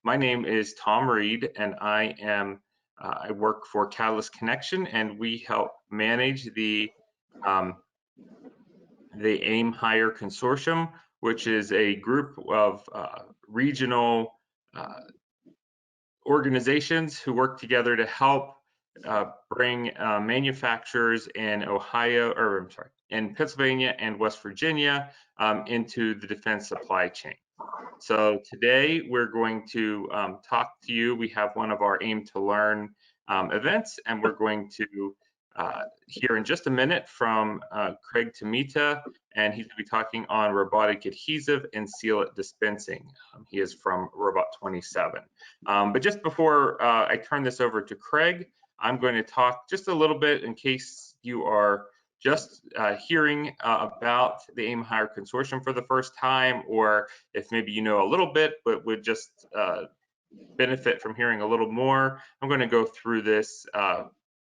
My name is Tom Reed, and I work for Catalyst Connection, and we help manage the AIM Hire Consortium, which is a group of regional organizations who work together to help bring manufacturers in in Pennsylvania and West Virginia into the defense supply chain. So today we're going to talk to you. We have one of our AIM2Learn events, and we're going to hear in just a minute from Craig Tamita, and he's going to be talking on robotic adhesive and sealant dispensing. He is from Robot 27. But just before I turn this over to Craig, I'm going to talk just a little bit in case you are just hearing about the AIM Hire Consortium for the first time, or if maybe you know a little bit but would just benefit from hearing a little more. I'm going to go through this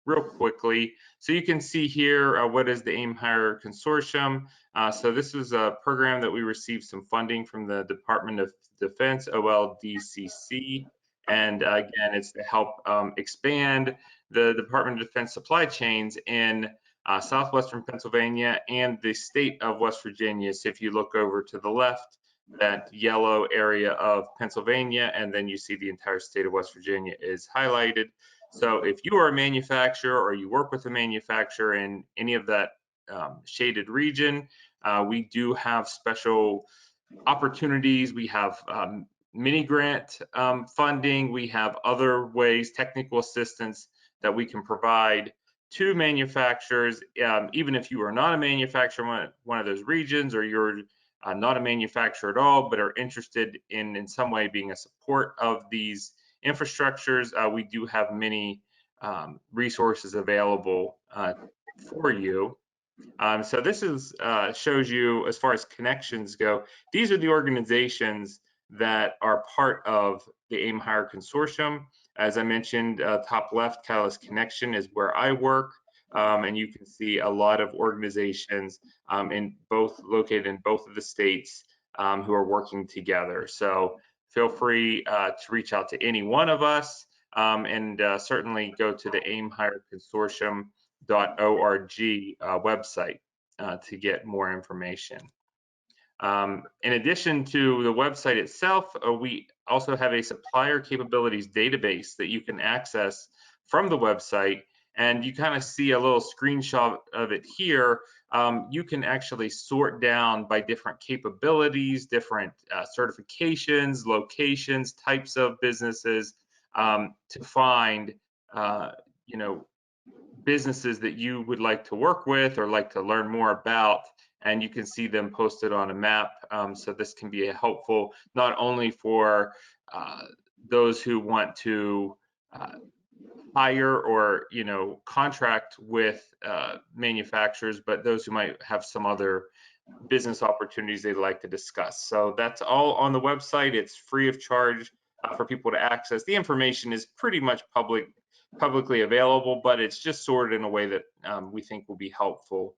real quickly. So you can see here what is the AIM Hire Consortium. So this is a program that we received some funding from the Department of Defense, OLDCC. And again, it's to help expand the Department of Defense supply chains in southwestern Pennsylvania and the state of West Virginia. So if you look over to the left, that yellow area of Pennsylvania, and then you see the entire state of West Virginia is highlighted. So if you are a manufacturer or you work with a manufacturer in any of that shaded region, we do have special opportunities. We have mini grant funding. We have other ways, technical assistance that we can provide to manufacturers, even if you are not a manufacturer in one of those regions, or you're not a manufacturer at all, but are interested in some way being a support of these infrastructures. We do have many resources available for you. So this is shows you, as far as connections go, these are the organizations that are part of the AIM Hire Consortium. As I mentioned, top left, Catalyst Connection is where I work, and you can see a lot of organizations located in both of the states who are working together. So feel free to reach out to any one of us, and certainly go to the AIM Hire Consortium.org website to get more information. In addition to the website itself, we also have a supplier capabilities database that you can access from the website, and you kind of see a little screenshot of it here. You can actually sort down by different capabilities, different certifications, locations, types of businesses, to find businesses that you would like to work with or like to learn more about, and you can see them posted on a map. So this can be helpful not only for those who want to hire or contract with manufacturers, but those who might have some other business opportunities they'd like to discuss. So that's all on the website. It's free of charge for people to access. The information is pretty much publicly available, but it's just sorted in a way that we think will be helpful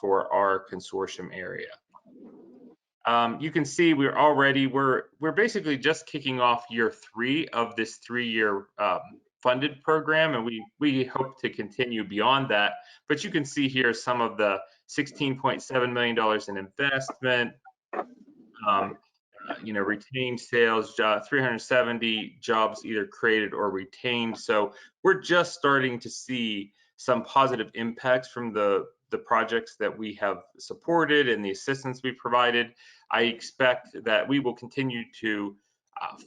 for our consortium area. You can see we're basically just kicking off year 3 of this 3-year funded program, and we hope to continue beyond that. But you can see here some of the $16.7 million in investment, retained sales, 370 jobs either created or retained. So we're just starting to see some positive impacts from the projects that we have supported and the assistance we provided. I expect that we will continue to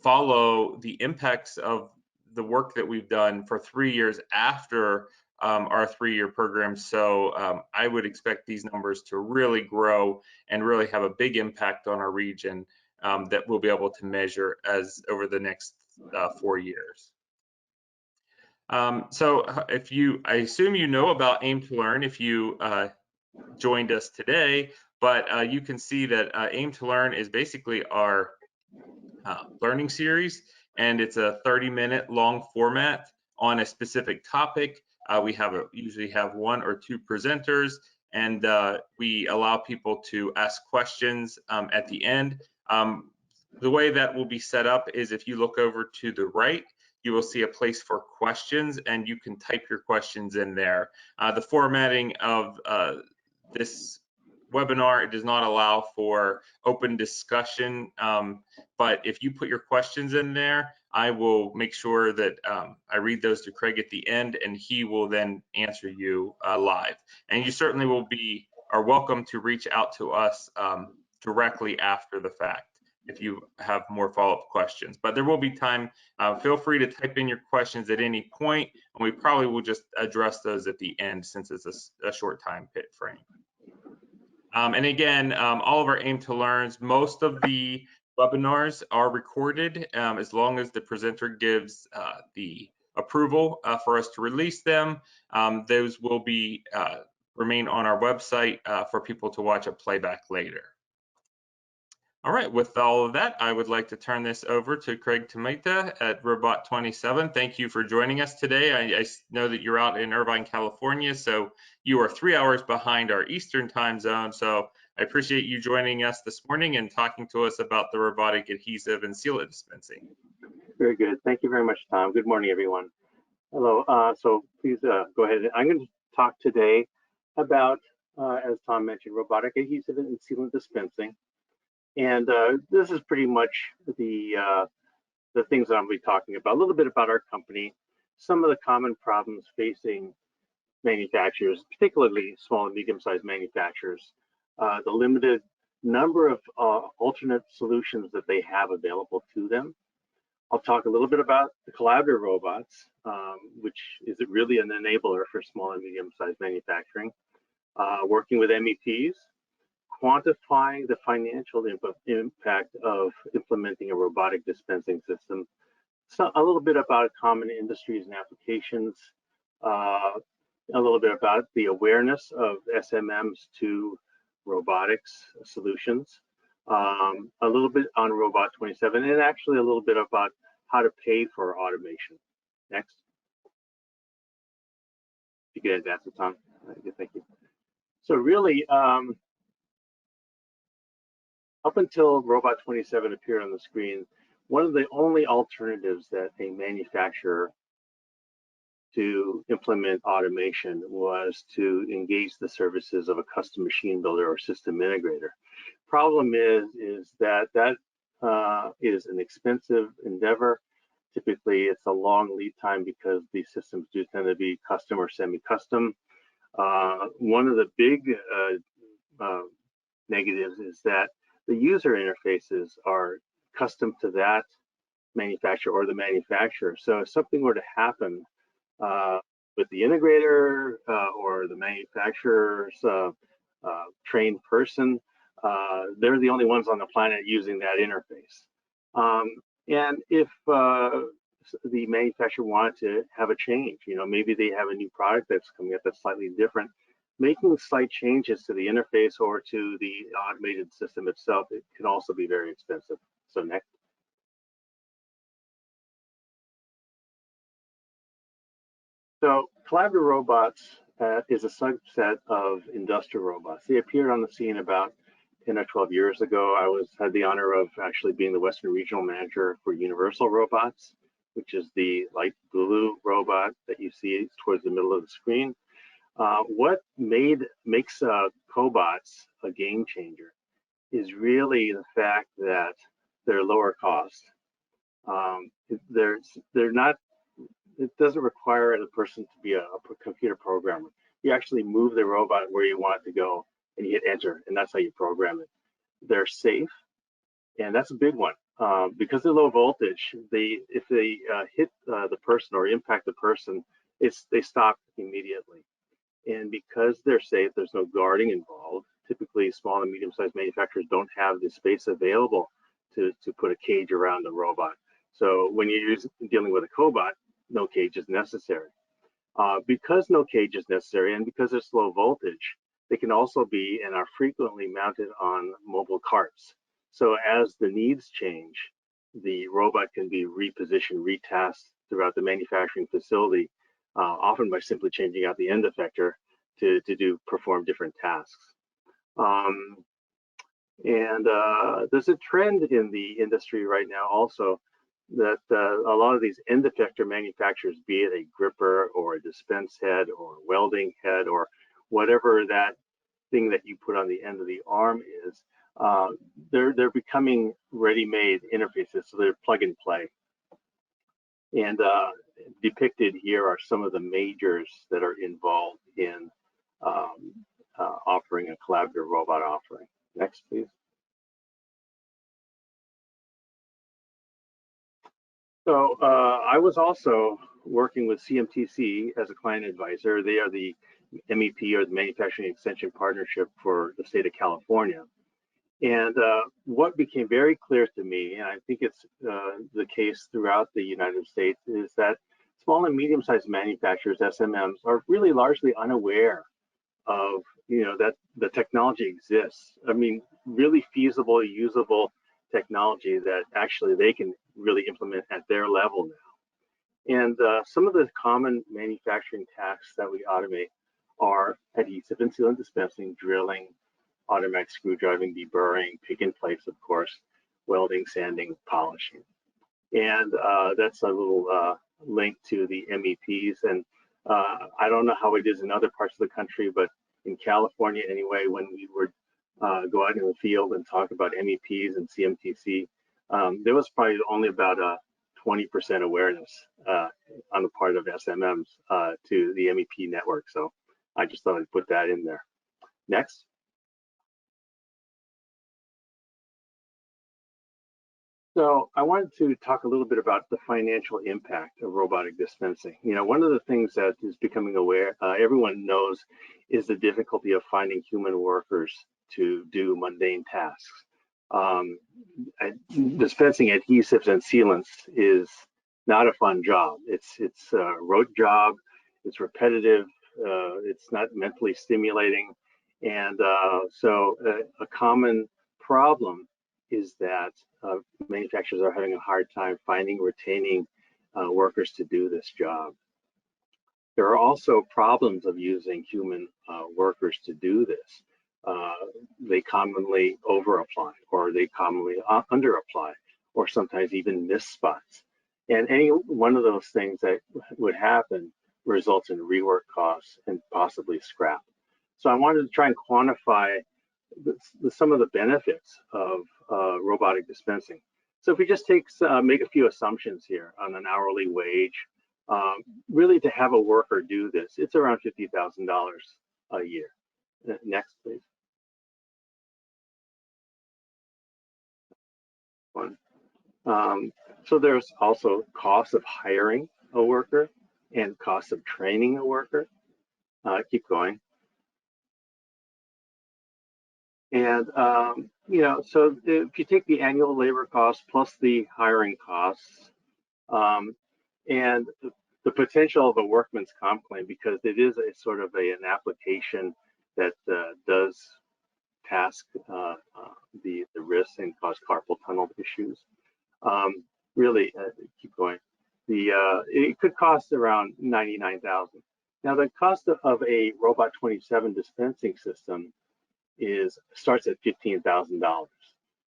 follow the impacts of the work that we've done for 3 years after our 3-year program. So I would expect these numbers to really grow and really have a big impact on our region that we'll be able to measure as over the next 4 years. So I assume you know about AIM2Learn if you joined us today, but you can see that AIM2Learn is basically our learning series, and it's a 30-minute long format on a specific topic. We usually have 1 or 2 presenters, and we allow people to ask questions at the end. The way that will be set up is if you look over to the right, you will see a place for questions, and you can type your questions in there. The formatting of this webinar, it does not allow for open discussion, but if you put your questions in there, I will make sure that I read those to Craig at the end, and he will then answer you live. And you certainly are welcome to reach out to us directly after the fact if you have more follow-up questions. But there will be time. Feel free to type in your questions at any point, and we probably will just address those at the end since it's a short time frame. And again, all of our AIM2Learns, most of the webinars are recorded as long as the presenter gives the approval for us to release them. Those will be remain on our website for people to watch a playback later. All right, with all of that, I would like to turn this over to Craig Tomita at Robot27. Thank you for joining us today. I know that you're out in Irvine, California, so you are 3 hours behind our Eastern time zone. So I appreciate you joining us this morning and talking to us about the robotic adhesive and sealant dispensing. Very good. Thank you very much, Tom. Good morning, everyone. Hello. So please go ahead. I'm going to talk today about, as Tom mentioned, robotic adhesive and sealant dispensing. And this is pretty much the things that I'll be talking about. A little bit about our company, some of the common problems facing manufacturers, particularly small and medium-sized manufacturers, the limited number of alternate solutions that they have available to them. I'll talk a little bit about the collaborative robots, which is really an enabler for small and medium-sized manufacturing, working with MEPs, quantifying the financial impact of implementing a robotic dispensing system, so a little bit about common industries and applications, a little bit about the awareness of SMMs to robotics solutions, a little bit on Robot27, and actually a little bit about how to pay for automation. Next. You can advance the time. Thank you. So really, up until Robot27 appeared on the screen, one of the only alternatives that a manufacturer to implement automation was to engage the services of a custom machine builder or system integrator. Problem is that is an expensive endeavor. Typically, it's a long lead time because these systems do tend to be custom or semi-custom. One of the big negatives is that the user interfaces are custom to that manufacturer or the manufacturer. So if something were to happen with the integrator or the manufacturer's trained person, they're the only ones on the planet using that interface. And if the manufacturer wanted to have a change, maybe they have a new product that's coming up that's slightly different, making slight changes to the interface or to the automated system itself, it can also be very expensive. So next. So collaborative robots is a subset of industrial robots. They appeared on the scene about 10 or 12 years ago. I had the honor of actually being the Western Regional Manager for Universal Robots, which is the light blue robot that you see towards the middle of the screen. What makes cobots a game changer is really the fact that they're lower cost. They're not. It doesn't require the person to be a computer programmer. You actually move the robot where you want it to go, and you hit enter, and that's how you program it. They're safe, and that's a big one. Because they're low voltage, if they hit the person or impact the person, they stop immediately. And because they're safe, there's no guarding involved. Typically, small and medium-sized manufacturers don't have the space available to put a cage around the robot. So when you're dealing with a cobot, no cage is necessary. Because no cage is necessary and because it's low voltage, they can also be and are frequently mounted on mobile carts. So as the needs change, the robot can be repositioned, retasked throughout the manufacturing facility, often by simply changing out the end effector to perform different tasks. And there's a trend in the industry right now also that a lot of these end effector manufacturers, be it a gripper or a dispense head or welding head or whatever that thing that you put on the end of the arm is, they're becoming ready-made interfaces, so they're plug and play. And depicted here are some of the majors that are involved in offering a collaborative robot offering. Next, please. So I was also working with CMTC as a client advisor. They are the MEP, or the Manufacturing Extension Partnership for the state of California. And what became very clear to me, and I think it's the case throughout the United States, is that small and medium-sized manufacturers, SMMs, are really largely unaware of, that the technology exists. I mean, really feasible, usable technology that actually they can really implement at their level now. And some of the common manufacturing tasks that we automate are adhesive and sealant dispensing, drilling, automatic screw driving, deburring, pick and place, of course, welding, sanding, polishing. And that's a little link to the MEPs. And I don't know how it is in other parts of the country, but in California anyway, when we would go out in the field and talk about MEPs and CMTC, there was probably only about a 20% awareness on the part of SMMs to the MEP network. So I just thought I'd put that in there. Next. So I wanted to talk a little bit about the financial impact of robotic dispensing. One of the things that is becoming aware, everyone knows, is the difficulty of finding human workers to do mundane tasks. Dispensing adhesives and sealants is not a fun job. It's a rote job. It's repetitive. It's not mentally stimulating. And so a common problem is that manufacturers are having a hard time finding, retaining workers to do this job. There are also problems of using human workers to do this. They commonly over-apply, or they commonly under-apply, or sometimes even miss spots. And any one of those things that would happen results in rework costs and possibly scrap. So I wanted to try and quantify some of the benefits of robotic dispensing. So if we just make a few assumptions here on an hourly wage, really to have a worker do this, it's around $50,000 a year. Next, please. So there's also cost of hiring a worker and cost of training a worker. Keep going. And, so if you take the annual labor costs plus the hiring costs, and the potential of a workman's comp claim, because it is a sort of an application that does task the risks and cause carpal tunnel issues. Really, keep going. It could cost around $99,000. Now, the cost of a Robot 27 dispensing system starts at $15,000.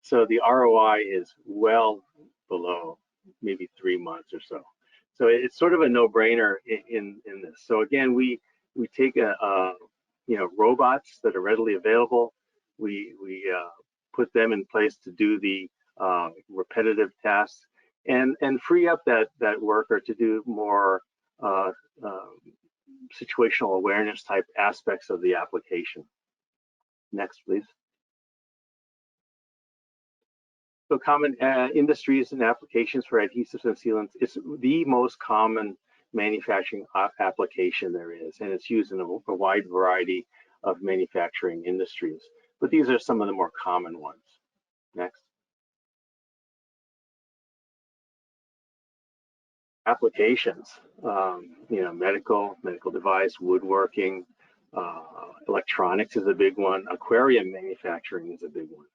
So the ROI is well below maybe 3 months or so. So it's sort of a no-brainer in this. So again, we take robots that are readily available. We put them in place to do the repetitive tasks and free up that worker to do more situational awareness type aspects of the application. Next, please. So common industries and applications for adhesives and sealants. It's the most common manufacturing application there is, and it's used in a wide variety of manufacturing industries. But these are some of the more common ones. Next. Applications, medical device, woodworking, electronics is a big one. Aquarium manufacturing is a big one.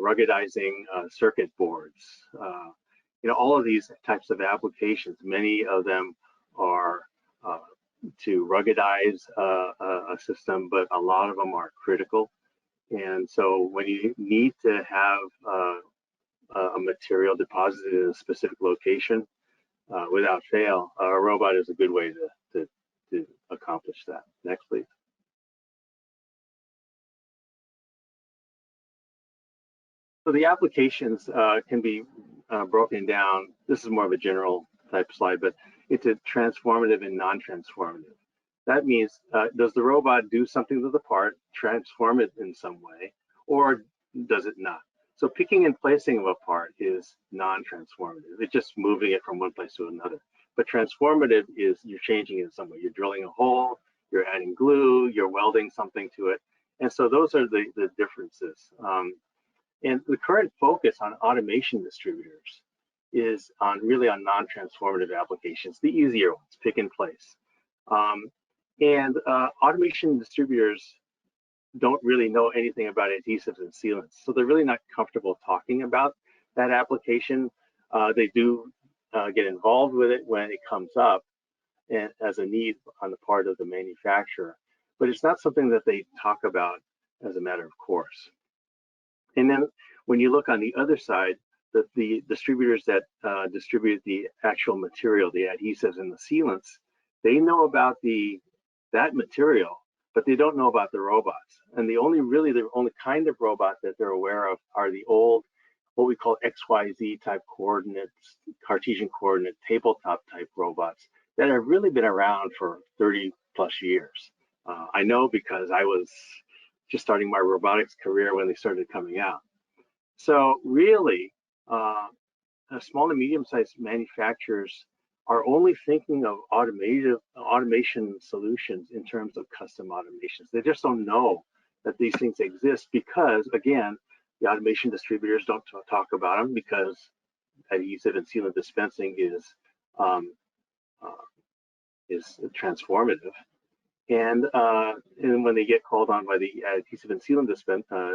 Ruggedizing circuit boards, all of these types of applications, many of them are to ruggedize a system, but a lot of them are critical And so when you need to have a material deposited in a specific location, without fail, a robot is a good way to accomplish that. Next, please. So the applications can be broken down. This is more of a general type slide, but into transformative and non-transformative. That means, does the robot do something to the part, transform it in some way, or does it not? So picking and placing of a part is non-transformative. It's just moving it from one place to another. But transformative is you're changing it in some way. You're drilling a hole, you're adding glue, you're welding something to it. And so those are the differences. And the current focus on automation distributors is really on non-transformative applications, the easier ones, pick and place. Automation distributors don't really know anything about adhesives and sealants, so they're really not comfortable talking about that application. They do get involved with it when it comes up and as a need on the part of the manufacturer, but it's not something that they talk about as a matter of course. And then when you look on the other side, the distributors that distribute the actual material, the adhesives and the sealants, they know about that material, but they don't know about the robots. And the only kind of robot that they're aware of are the old, what we call XYZ type coordinates, Cartesian coordinate, tabletop type robots that have really been around for 30 plus years. I know because I was just starting my robotics career when they started coming out. So really, small and medium-sized manufacturers are only thinking of automation solutions in terms of custom automations. They just don't know that these things exist because, again, the automation distributors don't talk about them because adhesive and sealant dispensing is transformative. And when they get called on by the adhesive and sealant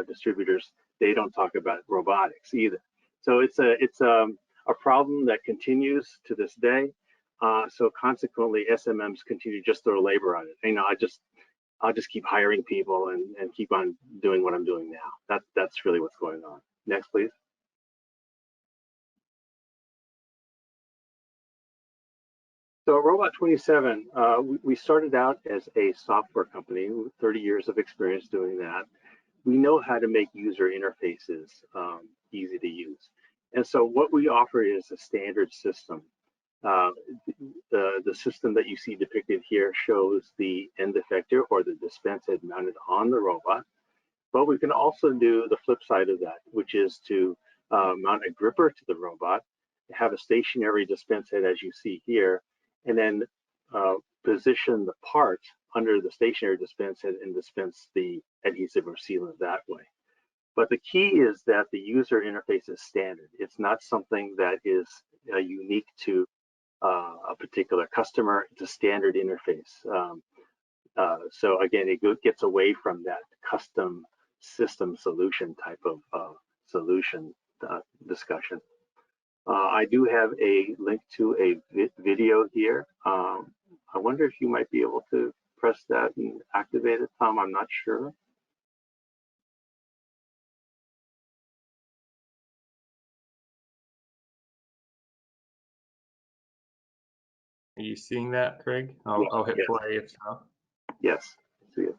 distributors, they don't talk about robotics either. So it's a problem that continues to this day. So consequently, SMMs continue to just throw labor on it. I'll just keep hiring people and keep on doing what I'm doing now. That's really what's going on. Next, please. So Robot 27, we started out as a software company with 30 years of experience doing that. We know how to make user interfaces easy to use. And so what we offer is a standard system. The system that you see depicted here shows the end effector or the dispense head mounted on the robot. But we can also do the flip side of that, which is to mount a gripper to the robot, have a stationary dispense head as you see here, and then position the part under the stationary dispense head and dispense the adhesive or sealant that way. But the key is that the user interface is standard. It's not something that is unique to a particular customer. It's a standard interface. So again, it gets away from that custom system solution type of solution discussion. I do have a link to a video here. I wonder if you might be able to press that and activate it, Tom. I'm not sure. Are you seeing that, Craig? I'll hit play if so. Yes, see it.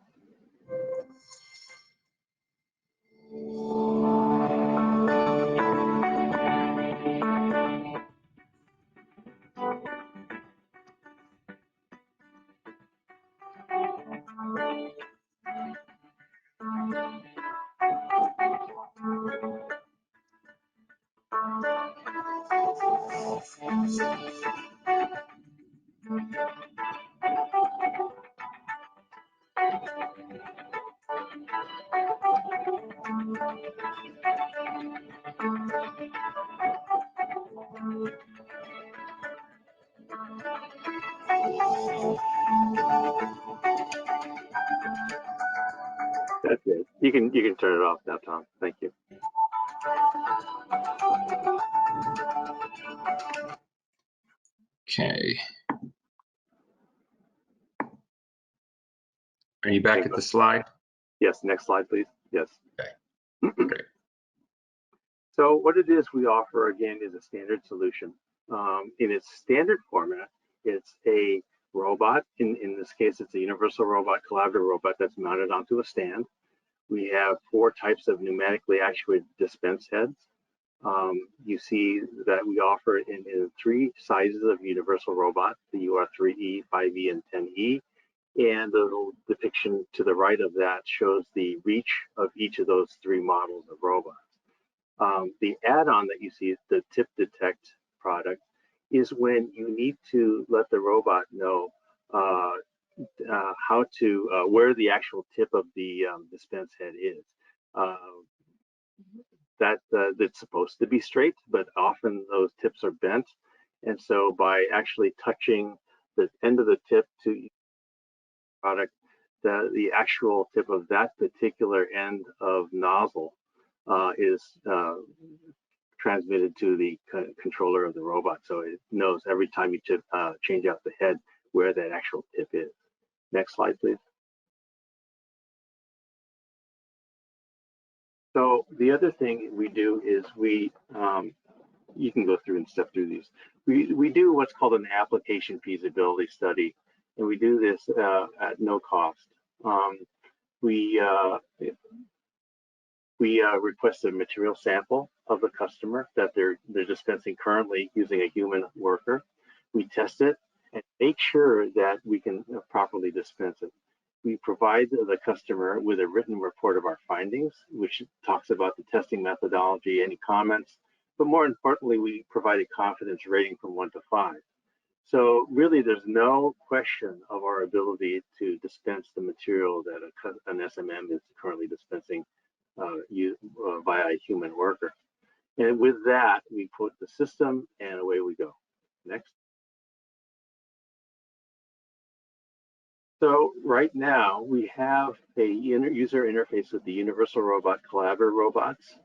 That's it. You can turn it off now, Tom. Thank you. Okay. Are you back at the slide? Yes, next slide, please. Yes. Okay, great. So what it is we offer, again, is a standard solution. In its standard format, it's a robot. In this case, it's a universal robot, collaborative robot that's mounted onto a stand. We have 4 types of pneumatically actuated dispense heads. You see that we offer it in 3 sizes of universal robot, the UR3E, 5E, and 10E. And the little depiction to the right of that shows the reach of each of those 3 models of robots. The add-on that you see, the tip detect product, is when you need to let the robot know how to where the actual tip of the dispense head is. That's supposed to be straight, but often those tips are bent, and so by actually touching the end of the tip to the product, the actual tip of that particular end of nozzle is transmitted to the controller of the robot, so it knows every time you change out the head where that actual tip is. Next slide, please. So the other thing we do is you can go through and step through these. We do what's called an application feasibility study, and we do this at no cost. We request a material sample of the customer that they're dispensing currently using a human worker. We test it and make sure that we can properly dispense it. We provide the customer with a written report of our findings, which talks about the testing methodology, any comments, but more importantly, we provide a confidence rating from 1 to 5. So really, there's no question of our ability to dispense the material that an SMM is currently dispensing via a human worker. And with that, we put the system and away we go. Next. So right now we have a user interface with the universal robot collaborative robots,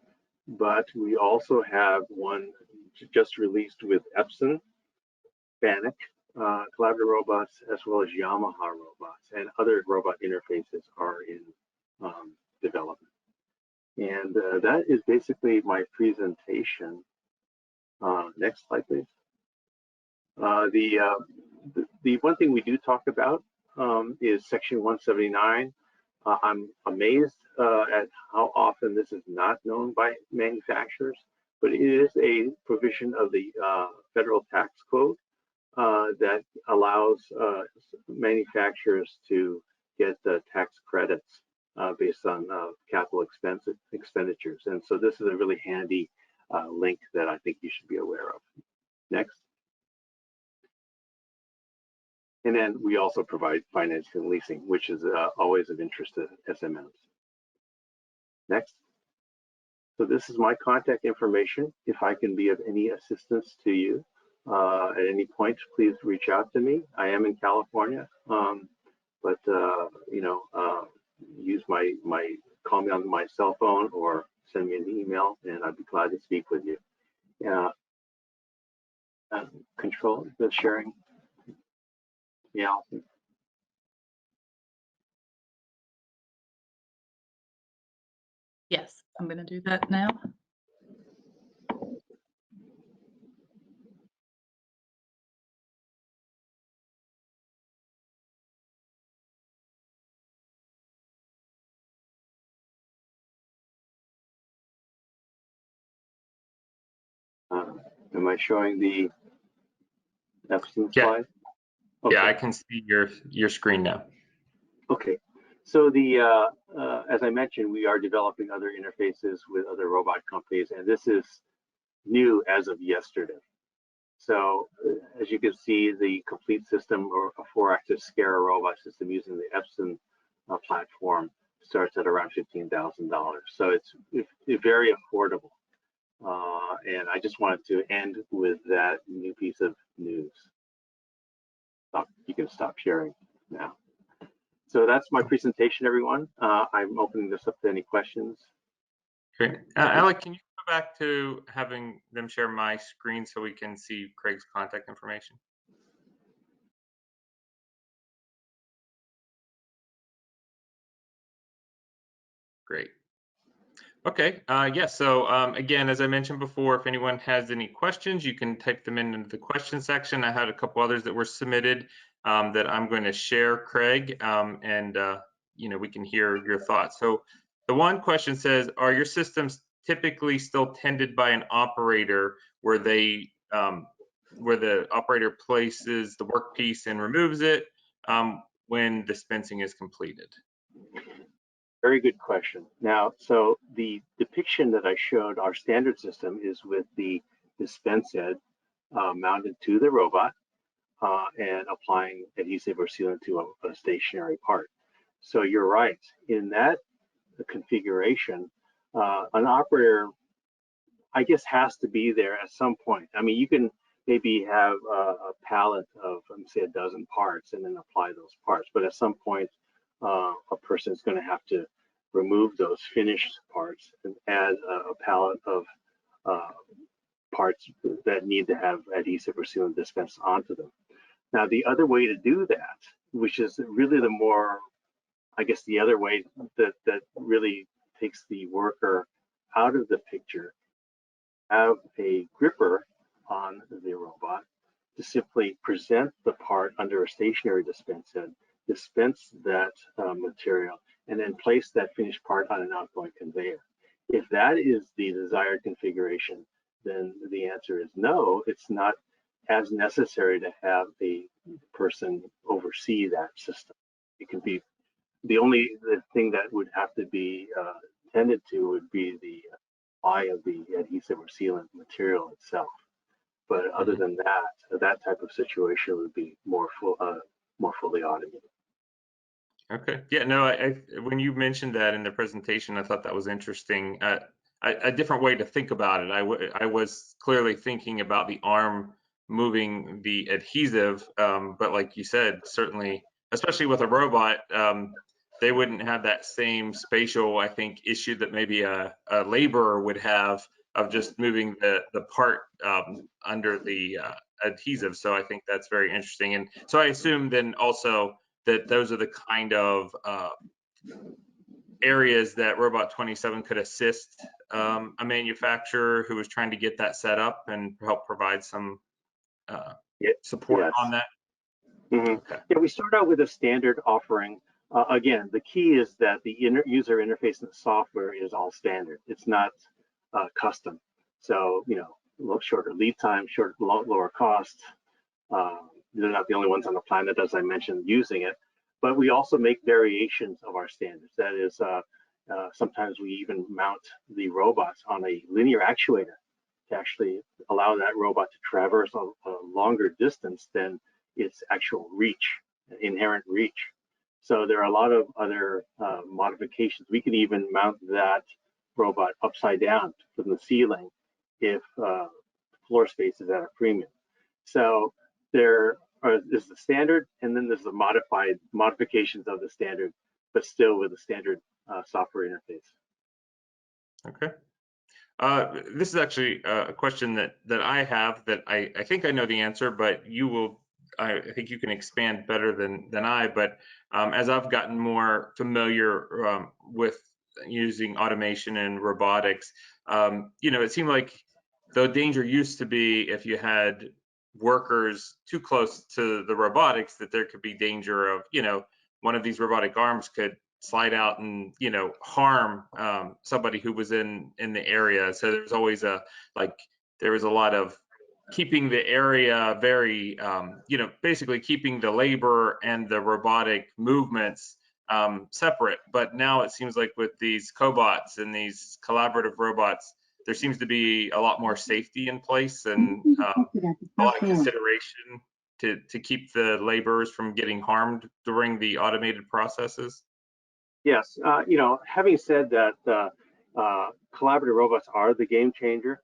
but we also have one just released with Epson, Fanuc, collaborative robots, as well as Yamaha robots, and other robot interfaces are in development. And that is basically my presentation. Next slide, please. The one thing we do talk about is Section 179. I'm amazed at how often this is not known by manufacturers, but it is a provision of the federal tax code that allows manufacturers to get tax credits based on capital expenditures. And so this is a really handy link that I think you should be aware of. Next. And then we also provide financing and leasing, which is always of interest to SMMs. Next. So this is my contact information. If I can be of any assistance to you at any point, please reach out to me. I am in California, but you know, use call me on my cell phone or send me an email, and I'd be glad to speak with you. Control the sharing. Yeah. Yes, I'm going to do that now. Am I showing the Epson slide? Okay. Yeah, I can see your screen now. Okay. So as I mentioned, we are developing other interfaces with other robot companies, and this is new as of yesterday. So as you can see, the complete system, or a 4-axis SCARA robot system using the Epson platform, starts at around $15,000. So it's very affordable. And I just wanted to end with that new piece of news. You can stop sharing now. So that's my presentation, everyone. I'm opening this up to any questions. Great. Alec, can you go back to having them share my screen so we can see Craig's contact information? Great. Okay, yeah, so again, as I mentioned before, if anyone has any questions, you can type them into the question section. I had a couple others that were submitted that I'm going to share, Craig, and we can hear your thoughts. So the one question says, are your systems typically still tended by an operator where where the operator places the workpiece and removes it when dispensing is completed? Very good question. Now, so the depiction that I showed, our standard system is with the dispense head mounted to the robot and applying adhesive or sealant to a stationary part. So you're right. In that configuration, an operator, I guess, has to be there at some point. I mean, you can maybe have a pallet of, say, a dozen parts and then apply those parts. But at some point, a person is going to have to remove those finished parts and add a pallet of parts that need to have adhesive or sealant dispensed onto them. Now, the other way to do that, which is really the more, I guess, the other way that really takes the worker out of the picture, have a gripper on the robot to simply present the part under a stationary dispense head, dispense that material, and then place that finished part on an outgoing conveyor. If that is the desired configuration, then the answer is no, it's not as necessary to have a person oversee that system. It can be the thing that would have to be tended to would be the supply of the adhesive or sealant material itself. But other than that, that type of situation would be more fully automated. Okay. Yeah, no, when you mentioned that in the presentation, I thought that was interesting. A different way to think about it. I was clearly thinking about the arm moving the adhesive, but like you said, certainly, especially with a robot, they wouldn't have that same spatial, I think, issue that maybe a laborer would have of just moving the part under the adhesive. So I think that's very interesting. And so I assume then also that those are the kind of areas that Robot 27 could assist a manufacturer who is trying to get that set up and help provide some support Yes. on that. Mm-hmm. Okay. Yeah, we start out with a standard offering. Again, the key is that the user interface in the software is all standard. It's not custom. So, shorter lead time, lower cost. They're not the only ones on the planet, as I mentioned, using it. But we also make variations of our standards. That is, sometimes we even mount the robots on a linear actuator to actually allow that robot to traverse a longer distance than its actual reach, inherent reach. So there are a lot of other modifications. We can even mount that robot upside down from the ceiling if floor space is at a premium. So there is the standard, and then there's the modifications of the standard, but still with a standard software interface. Okay. This is actually a question that I have that I think I know the answer, but I think you can expand better than I. But as I've gotten more familiar with using automation and robotics, it seemed like the danger used to be if you had workers too close to the robotics, that there could be danger of, one of these robotic arms could slide out and harm somebody who was in the area. So there's always there was a lot of keeping the area very basically keeping the labor and the robotic movements separate. But now it seems like with these cobots and these collaborative robots, there seems to be a lot more safety in place and a lot of consideration to keep the laborers from getting harmed during the automated processes. Yes, having said that, collaborative robots are the game changer.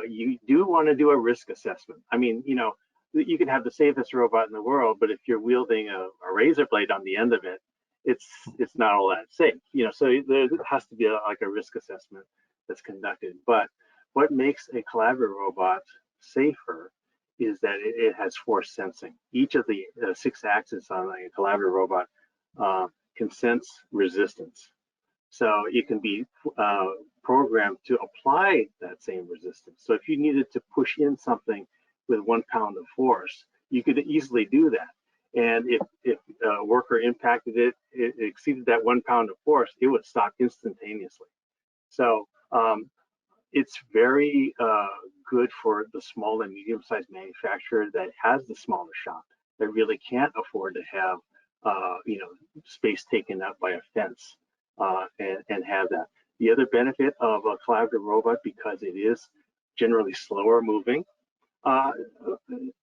You do want to do a risk assessment. I mean, you can have the safest robot in the world, but if you're wielding a razor blade on the end of it, it's not all that safe. So there has to be a risk assessment that's conducted. But what makes a collaborative robot safer is that it has force sensing. Each of the 6 axes on a collaborative robot can sense resistance. So it can be programmed to apply that same resistance. So if you needed to push in something with 1 pound of force, you could easily do that. And if a worker impacted it, it exceeded that 1 pound of force, it would stop instantaneously. So it's very good for the small and medium-sized manufacturer that has the smaller shop that really can't afford to have space taken up by a fence and have that. The other benefit of a collaborative robot, because it is generally slower moving.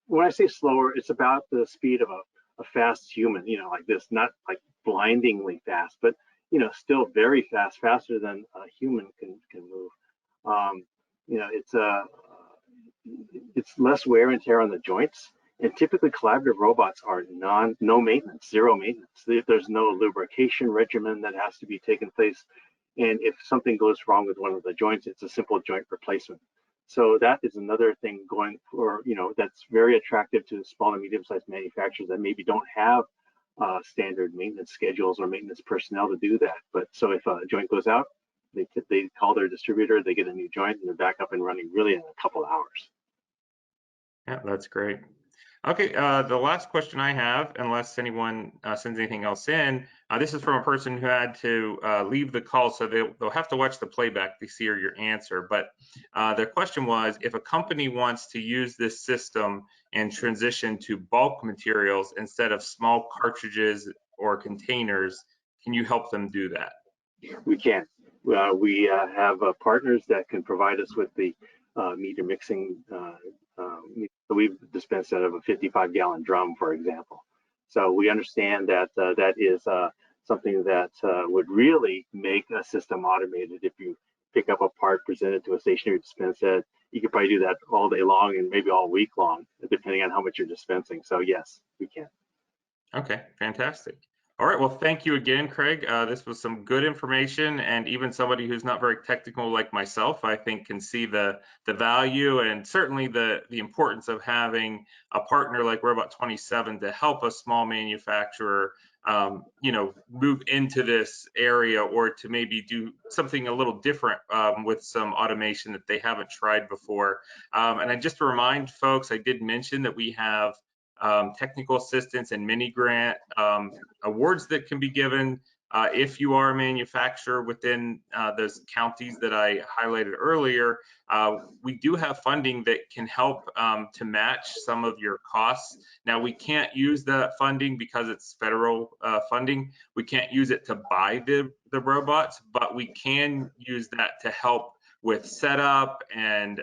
When I say slower, it's about the speed of a fast human, like this, not like blindingly fast, but still very fast, faster than a human can move. It's less wear and tear on the joints, and typically collaborative robots are no maintenance, zero maintenance. There's no lubrication regimen that has to be taken place, and if something goes wrong with one of the joints, it's a simple joint replacement. So that is another thing going for, that's very attractive to small and medium-sized manufacturers that maybe don't have standard maintenance schedules or maintenance personnel to do that. But so if a joint goes out, they call their distributor, they get a new joint, and they're back up and running really in a couple hours. Yeah, that's great. Okay, the last question I have, unless anyone sends anything else in, this is from a person who had to leave the call, so they'll have to watch the playback to see your answer. But their question was, if a company wants to use this system and transition to bulk materials instead of small cartridges or containers, can you help them do that? We can. We have partners that can provide us with the meter mixing. So we've dispensed out of a 55-gallon drum, for example. So we understand that that is something that would really make a system automated. If you pick up a part, present it to a stationary dispense head, you could probably do that all day long and maybe all week long, depending on how much you're dispensing. So yes, we can. Okay, fantastic. All right, well, thank you again, Craig. This was some good information, and even somebody who's not very technical like myself, I think, can see the value and certainly the importance of having a partner like Robot 27 to help a small manufacturer, move into this area or to maybe do something a little different with some automation that they haven't tried before. And I just to remind folks, I did mention that we have technical assistance and mini grant awards that can be given if you are a manufacturer within those counties that I highlighted earlier. We do have funding that can help to match some of your costs. Now, we can't use that funding because it's federal funding. We can't use it to buy the robots, but we can use that to help with setup and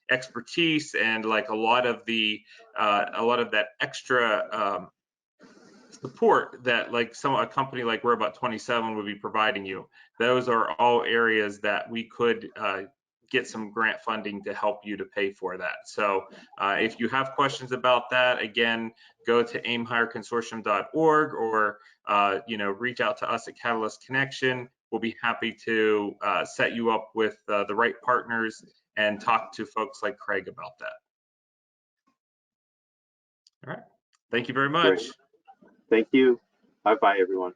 expertise and like a lot of that extra support that like a company like Robot 27 would be providing you. Those are all areas that we could get some grant funding to help you to pay for that. So if you have questions about that, again, go to aimhireconsortium.org or reach out to us at Catalyst Connection. We'll be happy to set you up with the right partners and talk to folks like Craig about that. All right. Thank you very much. Great. Thank you. Bye-bye, everyone.